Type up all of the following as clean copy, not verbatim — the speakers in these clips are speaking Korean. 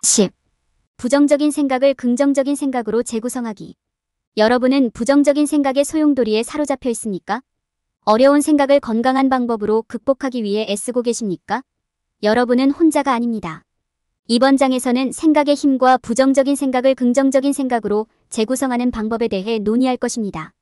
10. 부정적인 생각을 긍정적인 생각으로 재구성하기. 여러분은 부정적인 생각의 소용돌이에 사로잡혀 있습니까? 어려운 생각을 건강한 방법으로 극복하기 위해 애쓰고 계십니까? 여러분은 혼자가 아닙니다. 이번 장에서는 생각의 힘과 부정적인 생각을 긍정적인 생각으로 재구성하는 방법에 대해 논의할 것입니다.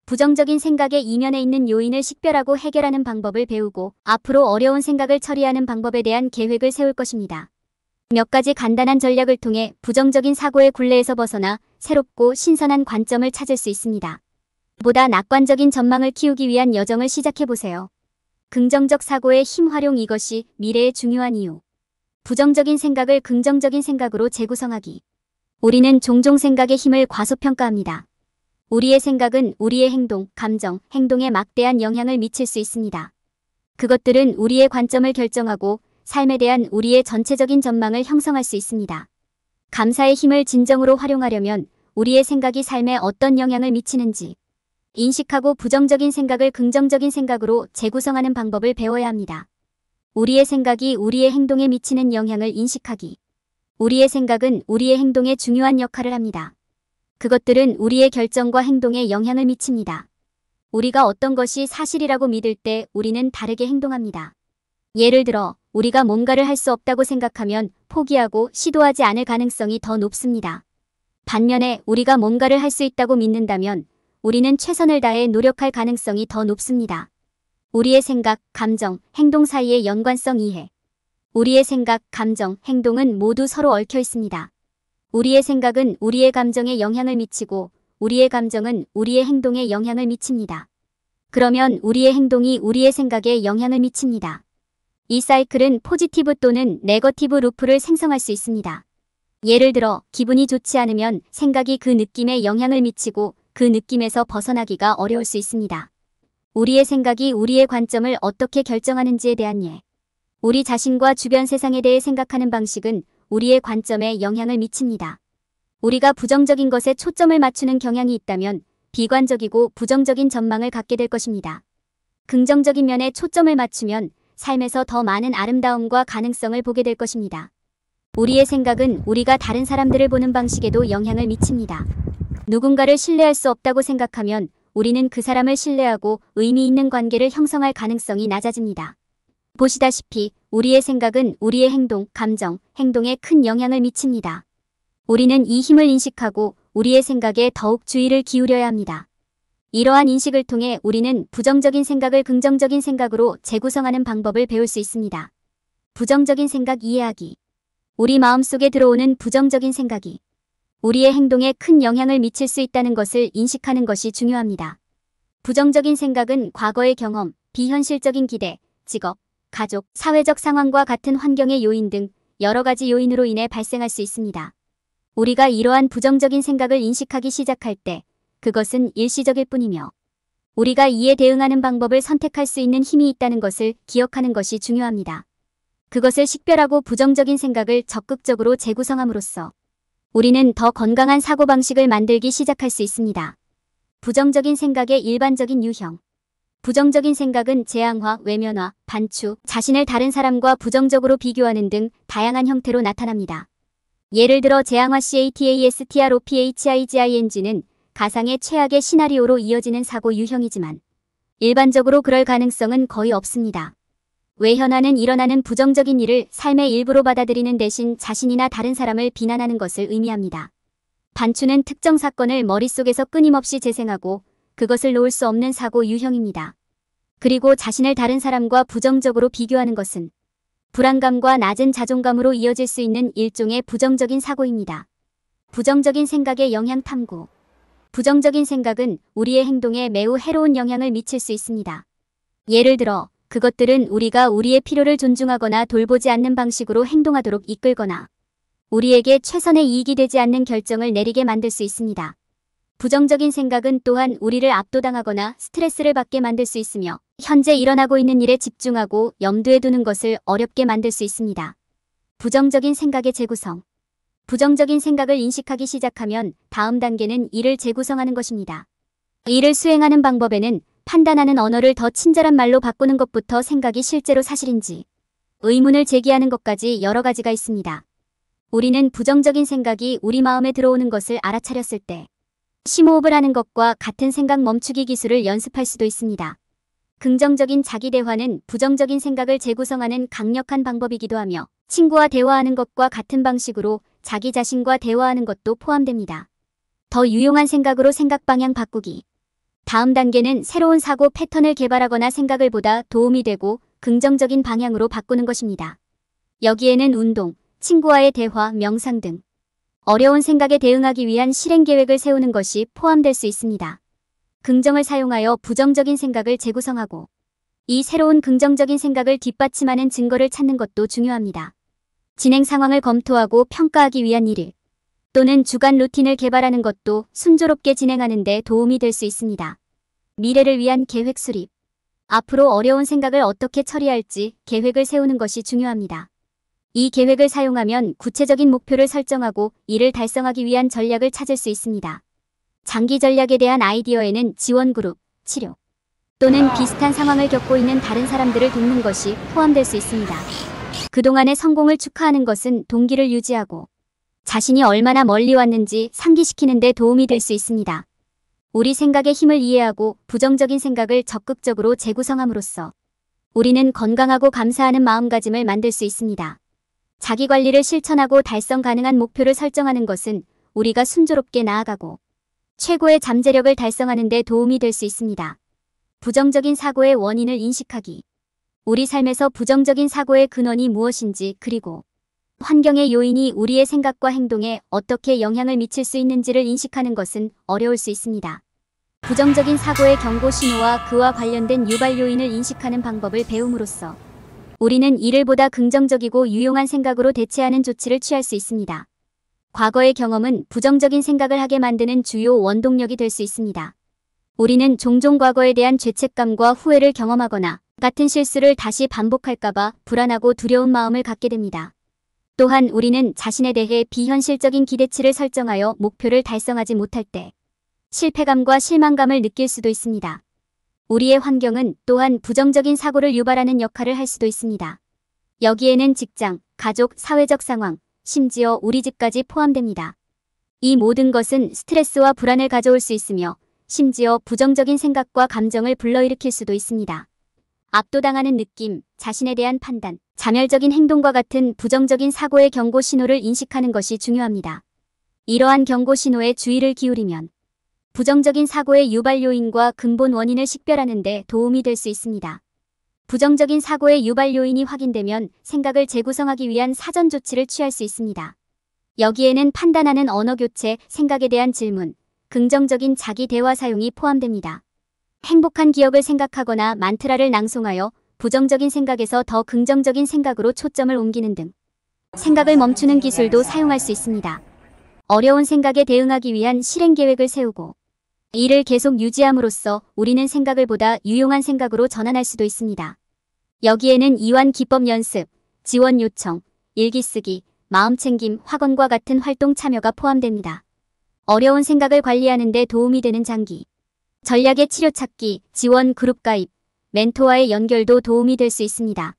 부정적인 생각의 이면에 있는 요인을 식별하고 해결하는 방법을 배우고 앞으로 어려운 생각을 처리하는 방법에 대한 계획을 세울 것입니다. 몇 가지 간단한 전략을 통해 부정적인 사고의 굴레에서 벗어나 새롭고 신선한 관점을 찾을 수 있습니다. 보다 낙관적인 전망을 키우기 위한 여정을 시작해보세요. 긍정적 사고의 힘 활용. 이것이 미래의 중요한 이유. 부정적인 생각을 긍정적인 생각으로 재구성하기. 우리는 종종 생각의 힘을 과소평가합니다. 우리의 생각은 우리의 행동, 감정, 행동에 막대한 영향을 미칠 수 있습니다. 그것들은 우리의 관점을 결정하고 삶에 대한 우리의 전체적인 전망을 형성할 수 있습니다. 감사의 힘을 진정으로 활용하려면 우리의 생각이 삶에 어떤 영향을 미치는지 인식하고 부정적인 생각을 긍정적인 생각으로 재구성하는 방법을 배워야 합니다. 우리의 생각이 우리의 행동에 미치는 영향을 인식하기. 우리의 생각은 우리의 행동에 중요한 역할을 합니다. 그것들은 우리의 결정과 행동에 영향을 미칩니다. 우리가 어떤 것이 사실이라고 믿을 때 우리는 다르게 행동합니다. 예를 들어 우리가 뭔가를 할 수 없다고 생각하면 포기하고 시도하지 않을 가능성이 더 높습니다. 반면에 우리가 뭔가를 할 수 있다고 믿는다면 우리는 최선을 다해 노력할 가능성이 더 높습니다. 우리의 생각, 감정, 행동 사이의 연관성 이해. 우리의 생각, 감정, 행동은 모두 서로 얽혀 있습니다. 우리의 생각은 우리의 감정에 영향을 미치고 우리의 감정은 우리의 행동에 영향을 미칩니다. 그러면 우리의 행동이 우리의 생각에 영향을 미칩니다. 이 사이클은 포지티브 또는 네거티브 루프를 생성할 수 있습니다. 예를 들어 기분이 좋지 않으면 생각이 그 느낌에 영향을 미치고 그 느낌에서 벗어나기가 어려울 수 있습니다. 우리의 생각이 우리의 관점을 어떻게 결정하는지에 대한 예. 우리 자신과 주변 세상에 대해 생각하는 방식은 우리의 관점에 영향을 미칩니다. 우리가 부정적인 것에 초점을 맞추는 경향이 있다면 비관적이고 부정적인 전망을 갖게 될 것입니다. 긍정적인 면에 초점을 맞추면 삶에서 더 많은 아름다움과 가능성을 보게 될 것입니다. 우리의 생각은 우리가 다른 사람들을 보는 방식에도 영향을 미칩니다. 누군가를 신뢰할 수 없다고 생각하면 우리는 그 사람을 신뢰하고 의미 있는 관계를 형성할 가능성이 낮아집니다. 보시다시피 우리의 생각은 우리의 행동, 감정, 행동에 큰 영향을 미칩니다. 우리는 이 힘을 인식하고 우리의 생각에 더욱 주의를 기울여야 합니다. 이러한 인식을 통해 우리는 부정적인 생각을 긍정적인 생각으로 재구성하는 방법을 배울 수 있습니다. 부정적인 생각 이해하기. 우리 마음속에 들어오는 부정적인 생각이 우리의 행동에 큰 영향을 미칠 수 있다는 것을 인식하는 것이 중요합니다. 부정적인 생각은 과거의 경험, 비현실적인 기대, 직업, 가족, 사회적 상황과 같은 환경의 요인 등 여러 가지 요인으로 인해 발생할 수 있습니다. 우리가 이러한 부정적인 생각을 인식하기 시작할 때 그것은 일시적일 뿐이며 우리가 이에 대응하는 방법을 선택할 수 있는 힘이 있다는 것을 기억하는 것이 중요합니다. 그것을 식별하고 부정적인 생각을 적극적으로 재구성함으로써 우리는 더 건강한 사고방식을 만들기 시작할 수 있습니다. 부정적인 생각의 일반적인 유형. 부정적인 생각은 재앙화, 외면화, 반추, 자신을 다른 사람과 부정적으로 비교하는 등 다양한 형태로 나타납니다. 예를 들어 재앙화 CATASTROPHIGING는 가상의 최악의 시나리오로 이어지는 사고 유형이지만 일반적으로 그럴 가능성은 거의 없습니다. 외현화는 일어나는 부정적인 일을 삶의 일부로 받아들이는 대신 자신이나 다른 사람을 비난하는 것을 의미합니다. 반추는 특정 사건을 머릿속에서 끊임없이 재생하고 그것을 놓을 수 없는 사고 유형입니다. 그리고 자신을 다른 사람과 부정적으로 비교하는 것은 불안감과 낮은 자존감으로 이어질 수 있는 일종의 부정적인 사고입니다. 부정적인 생각의 영향 탐구. 부정적인 생각은 우리의 행동에 매우 해로운 영향을 미칠 수 있습니다. 예를 들어 그것들은 우리가 우리의 필요를 존중하거나 돌보지 않는 방식으로 행동하도록 이끌거나 우리에게 최선의 이익이 되지 않는 결정을 내리게 만들 수 있습니다. 부정적인 생각은 또한 우리를 압도당하거나 스트레스를 받게 만들 수 있으며 현재 일어나고 있는 일에 집중하고 염두에 두는 것을 어렵게 만들 수 있습니다. 부정적인 생각의 재구성. 부정적인 생각을 인식하기 시작하면 다음 단계는 이를 재구성하는 것입니다. 이를 수행하는 방법에는 판단하는 언어를 더 친절한 말로 바꾸는 것부터 생각이 실제로 사실인지 의문을 제기하는 것까지 여러 가지가 있습니다. 우리는 부정적인 생각이 우리 마음에 들어오는 것을 알아차렸을 때 심호흡을 하는 것과 같은 생각 멈추기 기술을 연습할 수도 있습니다. 긍정적인 자기 대화는 부정적인 생각을 재구성하는 강력한 방법이기도 하며 친구와 대화하는 것과 같은 방식으로 자기 자신과 대화하는 것도 포함됩니다. 더 유용한 생각으로 생각 방향 바꾸기. 다음 단계는 새로운 사고 패턴을 개발하거나 생각을 보다 도움이 되고 긍정적인 방향으로 바꾸는 것입니다. 여기에는 운동, 친구와의 대화, 명상 등 어려운 생각에 대응하기 위한 실행 계획을 세우는 것이 포함될 수 있습니다. 긍정을 사용하여 부정적인 생각을 재구성하고 이 새로운 긍정적인 생각을 뒷받침하는 증거를 찾는 것도 중요합니다. 진행 상황을 검토하고 평가하기 위한 일일 또는 주간 루틴을 개발하는 것도 순조롭게 진행하는 데 도움이 될 수 있습니다. 미래를 위한 계획 수립. 앞으로 어려운 생각을 어떻게 처리할지 계획을 세우는 것이 중요합니다. 이 계획을 사용하면 구체적인 목표를 설정하고 이를 달성하기 위한 전략을 찾을 수 있습니다. 장기 전략에 대한 아이디어에는 지원 그룹, 치료 또는 비슷한 상황을 겪고 있는 다른 사람들을 돕는 것이 포함될 수 있습니다. 그동안의 성공을 축하하는 것은 동기를 유지하고 자신이 얼마나 멀리 왔는지 상기시키는 데 도움이 될 수 있습니다. 우리 생각의 힘을 이해하고 부정적인 생각을 적극적으로 재구성함으로써 우리는 건강하고 감사하는 마음가짐을 만들 수 있습니다. 자기관리를 실천하고 달성 가능한 목표를 설정하는 것은 우리가 순조롭게 나아가고 최고의 잠재력을 달성하는 데 도움이 될 수 있습니다. 부정적인 사고의 원인을 인식하기. 우리 삶에서 부정적인 사고의 근원이 무엇인지 그리고 환경의 요인이 우리의 생각과 행동에 어떻게 영향을 미칠 수 있는지를 인식하는 것은 어려울 수 있습니다. 부정적인 사고의 경고 신호와 그와 관련된 유발 요인을 인식하는 방법을 배움으로써 우리는 이를 보다 긍정적이고 유용한 생각으로 대체하는 조치를 취할 수 있습니다. 과거의 경험은 부정적인 생각을 하게 만드는 주요 원동력이 될 수 있습니다. 우리는 종종 과거에 대한 죄책감과 후회를 경험하거나 같은 실수를 다시 반복할까봐 불안하고 두려운 마음을 갖게 됩니다. 또한 우리는 자신에 대해 비현실적인 기대치를 설정하여 목표를 달성하지 못할 때 실패감과 실망감을 느낄 수도 있습니다. 우리의 환경은 또한 부정적인 사고를 유발하는 역할을 할 수도 있습니다. 여기에는 직장, 가족, 사회적 상황, 심지어 우리 집까지 포함됩니다. 이 모든 것은 스트레스와 불안을 가져올 수 있으며 심지어 부정적인 생각과 감정을 불러일으킬 수도 있습니다. 압도당하는 느낌, 자신에 대한 판단, 자멸적인 행동과 같은 부정적인 사고의 경고 신호를 인식하는 것이 중요합니다. 이러한 경고 신호에 주의를 기울이면 부정적인 사고의 유발 요인과 근본 원인을 식별하는 데 도움이 될 수 있습니다. 부정적인 사고의 유발 요인이 확인되면 생각을 재구성하기 위한 사전 조치를 취할 수 있습니다. 여기에는 판단하는 언어 교체, 생각에 대한 질문, 긍정적인 자기 대화 사용이 포함됩니다. 행복한 기억을 생각하거나 만트라를 낭송하여 부정적인 생각에서 더 긍정적인 생각으로 초점을 옮기는 등 생각을 멈추는 기술도 사용할 수 있습니다. 어려운 생각에 대응하기 위한 실행 계획을 세우고 이를 계속 유지함으로써 우리는 생각을 보다 유용한 생각으로 전환할 수도 있습니다. 여기에는 이완 기법 연습, 지원 요청, 일기 쓰기, 마음챙김, 확언과 같은 활동 참여가 포함됩니다. 어려운 생각을 관리하는 데 도움이 되는 장기, 전략의 치료 찾기, 지원 그룹 가입, 멘토와의 연결도 도움이 될 수 있습니다.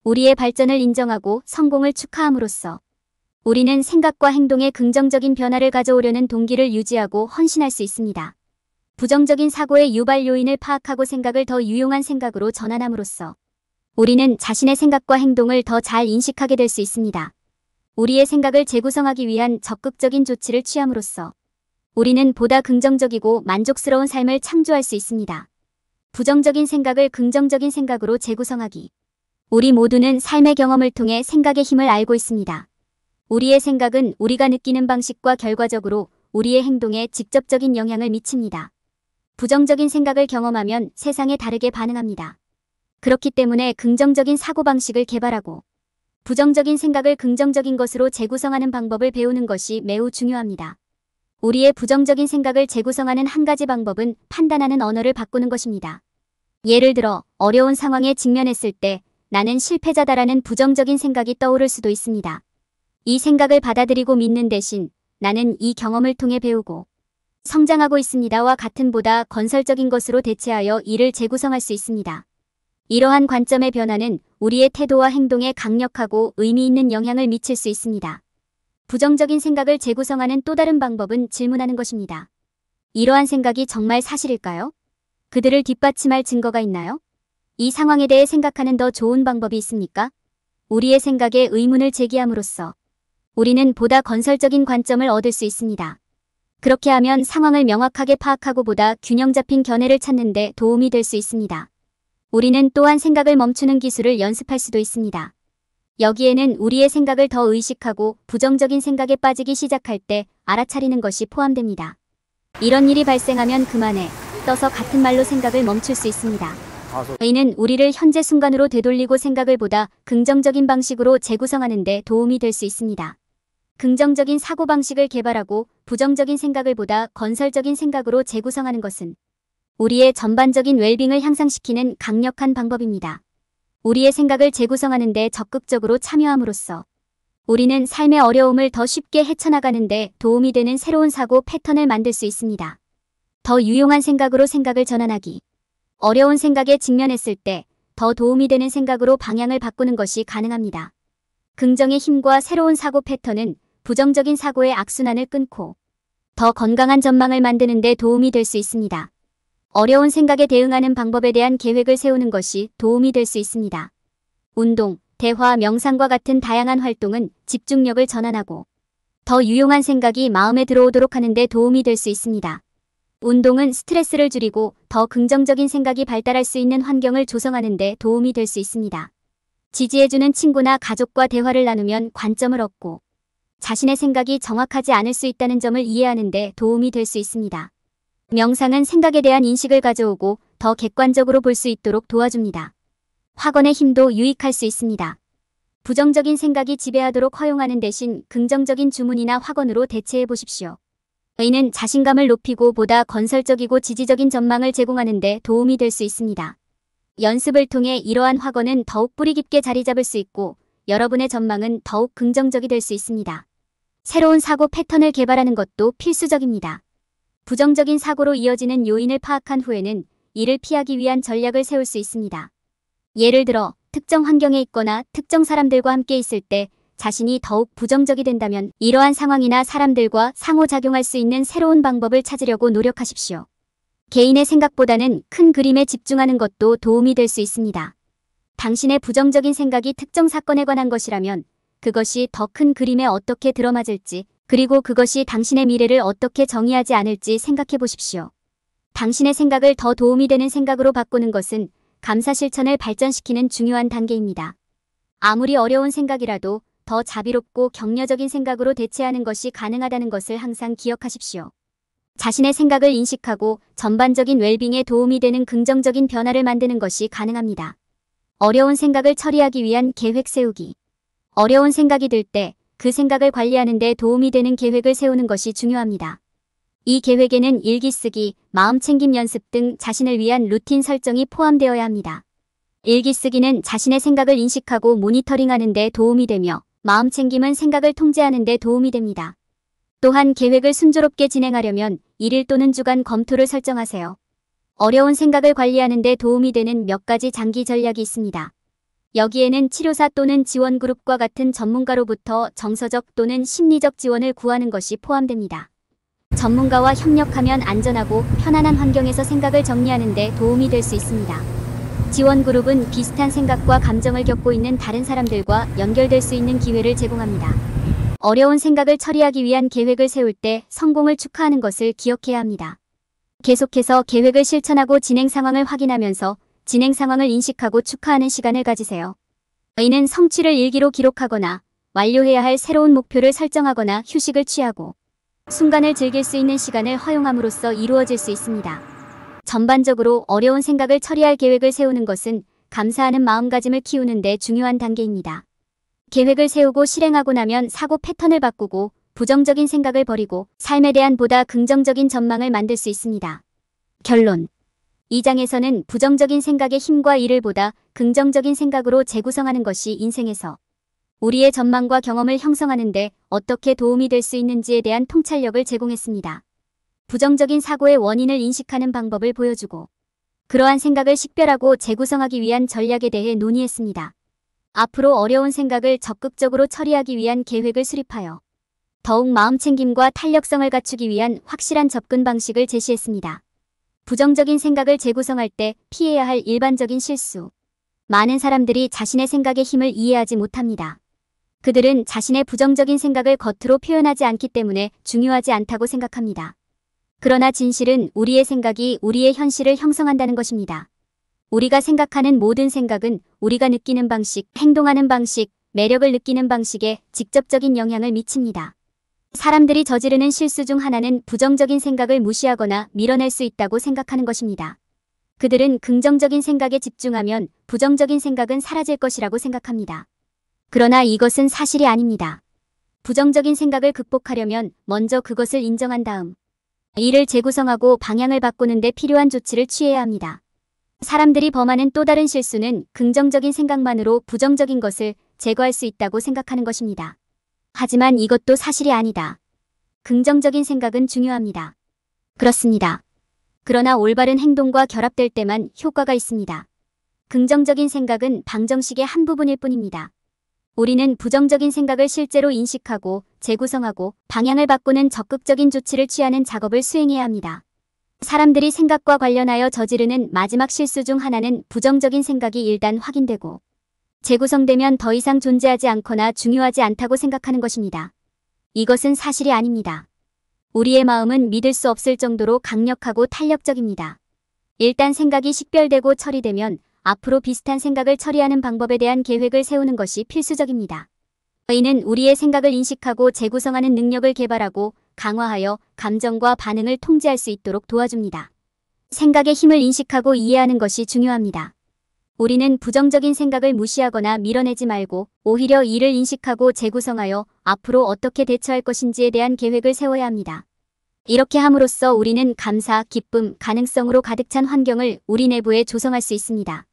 우리의 발전을 인정하고 성공을 축하함으로써 우리는 생각과 행동에 긍정적인 변화를 가져오려는 동기를 유지하고 헌신할 수 있습니다. 부정적인 사고의 유발 요인을 파악하고 생각을 더 유용한 생각으로 전환함으로써 우리는 자신의 생각과 행동을 더 잘 인식하게 될 수 있습니다. 우리의 생각을 재구성하기 위한 적극적인 조치를 취함으로써 우리는 보다 긍정적이고 만족스러운 삶을 창조할 수 있습니다. 부정적인 생각을 긍정적인 생각으로 재구성하기. 우리 모두는 삶의 경험을 통해 생각의 힘을 알고 있습니다. 우리의 생각은 우리가 느끼는 방식과 결과적으로 우리의 행동에 직접적인 영향을 미칩니다. 부정적인 생각을 경험하면 세상에 다르게 반응합니다. 그렇기 때문에 긍정적인 사고방식을 개발하고 부정적인 생각을 긍정적인 것으로 재구성하는 방법을 배우는 것이 매우 중요합니다. 우리의 부정적인 생각을 재구성하는 한 가지 방법은 판단하는 언어를 바꾸는 것입니다. 예를 들어 어려운 상황에 직면했을 때 나는 실패자다라는 부정적인 생각이 떠오를 수도 있습니다. 이 생각을 받아들이고 믿는 대신 나는 이 경험을 통해 배우고 성장하고 있습니다와 같은 보다 건설적인 것으로 대체하여 이를 재구성할 수 있습니다. 이러한 관점의 변화는 우리의 태도와 행동에 강력하고 의미 있는 영향을 미칠 수 있습니다. 부정적인 생각을 재구성하는 또 다른 방법은 질문하는 것입니다. 이러한 생각이 정말 사실일까요? 그들을 뒷받침할 증거가 있나요? 이 상황에 대해 생각하는 더 좋은 방법이 있습니까? 우리의 생각에 의문을 제기함으로써 우리는 보다 건설적인 관점을 얻을 수 있습니다. 그렇게 하면 상황을 명확하게 파악하고 보다 균형 잡힌 견해를 찾는 데 도움이 될 수 있습니다. 우리는 또한 생각을 멈추는 기술을 연습할 수도 있습니다. 여기에는 우리의 생각을 더 의식하고 부정적인 생각에 빠지기 시작할 때 알아차리는 것이 포함됩니다. 이런 일이 발생하면 그만해 떠서 같은 말로 생각을 멈출 수 있습니다. 이는 우리를 현재 순간으로 되돌리고 생각을 보다 긍정적인 방식으로 재구성하는 데 도움이 될 수 있습니다. 긍정적인 사고방식을 개발하고 부정적인 생각을 보다 건설적인 생각으로 재구성하는 것은 우리의 전반적인 웰빙을 향상시키는 강력한 방법입니다. 우리의 생각을 재구성하는 데 적극적으로 참여함으로써 우리는 삶의 어려움을 더 쉽게 헤쳐나가는 데 도움이 되는 새로운 사고 패턴을 만들 수 있습니다. 더 유용한 생각으로 생각을 전환하기. 어려운 생각에 직면했을 때 더 도움이 되는 생각으로 방향을 바꾸는 것이 가능합니다. 긍정의 힘과 새로운 사고 패턴은 부정적인 사고의 악순환을 끊고 더 건강한 전망을 만드는 데 도움이 될 수 있습니다. 어려운 생각에 대응하는 방법에 대한 계획을 세우는 것이 도움이 될 수 있습니다. 운동, 대화, 명상과 같은 다양한 활동은 집중력을 전환하고 더 유용한 생각이 마음에 들어오도록 하는 데 도움이 될 수 있습니다. 운동은 스트레스를 줄이고 더 긍정적인 생각이 발달할 수 있는 환경을 조성하는 데 도움이 될 수 있습니다. 지지해주는 친구나 가족과 대화를 나누면 관점을 얻고 자신의 생각이 정확하지 않을 수 있다는 점을 이해하는 데 도움이 될 수 있습니다. 명상은 생각에 대한 인식을 가져오고 더 객관적으로 볼 수 있도록 도와줍니다. 확언의 힘도 유익할 수 있습니다. 부정적인 생각이 지배하도록 허용하는 대신 긍정적인 주문이나 확언으로 대체해 보십시오. 이는 자신감을 높이고 보다 건설적이고 지지적인 전망을 제공하는 데 도움이 될 수 있습니다. 연습을 통해 이러한 확언은 더욱 뿌리 깊게 자리 잡을 수 있고 여러분의 전망은 더욱 긍정적이 될 수 있습니다. 새로운 사고 패턴을 개발하는 것도 필수적입니다. 부정적인 사고로 이어지는 요인을 파악한 후에는 이를 피하기 위한 전략을 세울 수 있습니다. 예를 들어 특정 환경에 있거나 특정 사람들과 함께 있을 때 자신이 더욱 부정적이 된다면 이러한 상황이나 사람들과 상호작용할 수 있는 새로운 방법을 찾으려고 노력하십시오. 개인의 생각보다는 큰 그림에 집중하는 것도 도움이 될 수 있습니다. 당신의 부정적인 생각이 특정 사건에 관한 것이라면 그것이 더 큰 그림에 어떻게 들어맞을지 그리고 그것이 당신의 미래를 어떻게 정의하지 않을지 생각해 보십시오. 당신의 생각을 더 도움이 되는 생각으로 바꾸는 것은 감사 실천을 발전시키는 중요한 단계입니다. 아무리 어려운 생각이라도 더 자비롭고 격려적인 생각으로 대체하는 것이 가능하다는 것을 항상 기억하십시오. 자신의 생각을 인식하고 전반적인 웰빙에 도움이 되는 긍정적인 변화를 만드는 것이 가능합니다. 어려운 생각을 처리하기 위한 계획 세우기. 어려운 생각이 들 때 그 생각을 관리하는 데 도움이 되는 계획을 세우는 것이 중요합니다. 이 계획에는 일기 쓰기, 마음 챙김 연습 등 자신을 위한 루틴 설정이 포함되어야 합니다. 일기 쓰기는 자신의 생각을 인식하고 모니터링하는 데 도움이 되며 마음 챙김은 생각을 통제하는 데 도움이 됩니다. 또한 계획을 순조롭게 진행하려면 일일 또는 주간 검토를 설정하세요. 어려운 생각을 관리하는 데 도움이 되는 몇 가지 장기 전략이 있습니다. 여기에는 치료사 또는 지원그룹과 같은 전문가로부터 정서적 또는 심리적 지원을 구하는 것이 포함됩니다. 전문가와 협력하면 안전하고 편안한 환경에서 생각을 정리하는 데 도움이 될 수 있습니다. 지원그룹은 비슷한 생각과 감정을 겪고 있는 다른 사람들과 연결될 수 있는 기회를 제공합니다. 어려운 생각을 처리하기 위한 계획을 세울 때 성공을 축하하는 것을 기억해야 합니다. 계속해서 계획을 실천하고 진행 상황을 확인하면서 진행 상황을 인식하고 축하하는 시간을 가지세요. 이는 성취를 일기로 기록하거나 완료해야 할 새로운 목표를 설정하거나 휴식을 취하고 순간을 즐길 수 있는 시간을 허용함으로써 이루어질 수 있습니다. 전반적으로 어려운 생각을 처리할 계획을 세우는 것은 감사하는 마음가짐을 키우는 데 중요한 단계입니다. 계획을 세우고 실행하고 나면 사고 패턴을 바꾸고 부정적인 생각을 버리고 삶에 대한 보다 긍정적인 전망을 만들 수 있습니다. 결론. 이 장에서는 부정적인 생각의 힘과 이를 보다 긍정적인 생각으로 재구성하는 것이 인생에서 우리의 전망과 경험을 형성하는 데 어떻게 도움이 될 수 있는지에 대한 통찰력을 제공했습니다. 부정적인 사고의 원인을 인식하는 방법을 보여주고 그러한 생각을 식별하고 재구성하기 위한 전략에 대해 논의했습니다. 앞으로 어려운 생각을 적극적으로 처리하기 위한 계획을 수립하여 더욱 마음챙김과 탄력성을 갖추기 위한 확실한 접근 방식을 제시했습니다. 부정적인 생각을 재구성할 때 피해야 할 일반적인 실수. 많은 사람들이 자신의 생각의 힘을 이해하지 못합니다. 그들은 자신의 부정적인 생각을 겉으로 표현하지 않기 때문에 중요하지 않다고 생각합니다. 그러나 진실은 우리의 생각이 우리의 현실을 형성한다는 것입니다. 우리가 생각하는 모든 생각은 우리가 느끼는 방식, 행동하는 방식, 매력을 느끼는 방식에 직접적인 영향을 미칩니다. 사람들이 저지르는 실수 중 하나는 부정적인 생각을 무시하거나 밀어낼 수 있다고 생각하는 것입니다. 그들은 긍정적인 생각에 집중하면 부정적인 생각은 사라질 것이라고 생각합니다. 그러나 이것은 사실이 아닙니다. 부정적인 생각을 극복하려면 먼저 그것을 인정한 다음 이를 재구성하고 방향을 바꾸는 데 필요한 조치를 취해야 합니다. 사람들이 범하는 또 다른 실수는 긍정적인 생각만으로 부정적인 것을 제거할 수 있다고 생각하는 것입니다. 하지만 이것도 사실이 아니다. 긍정적인 생각은 중요합니다. 그렇습니다. 그러나 올바른 행동과 결합될 때만 효과가 있습니다. 긍정적인 생각은 방정식의 한 부분일 뿐입니다. 우리는 부정적인 생각을 실제로 인식하고 재구성하고 방향을 바꾸는 적극적인 조치를 취하는 작업을 수행해야 합니다. 사람들이 생각과 관련하여 저지르는 마지막 실수 중 하나는 부정적인 생각이 일단 확인되고 재구성되면 더 이상 존재하지 않거나 중요하지 않다고 생각하는 것입니다. 이것은 사실이 아닙니다. 우리의 마음은 믿을 수 없을 정도로 강력하고 탄력적입니다. 일단 생각이 식별되고 처리되면 앞으로 비슷한 생각을 처리하는 방법에 대한 계획을 세우는 것이 필수적입니다. 이는 우리의 생각을 인식하고 재구성하는 능력을 개발하고 강화하여 감정과 반응을 통제할 수 있도록 도와줍니다. 생각의 힘을 인식하고 이해하는 것이 중요합니다. 우리는 부정적인 생각을 무시하거나 밀어내지 말고 오히려 이를 인식하고 재구성하여 앞으로 어떻게 대처할 것인지에 대한 계획을 세워야 합니다. 이렇게 함으로써 우리는 감사, 기쁨, 가능성으로 가득 찬 환경을 우리 내부에 조성할 수 있습니다.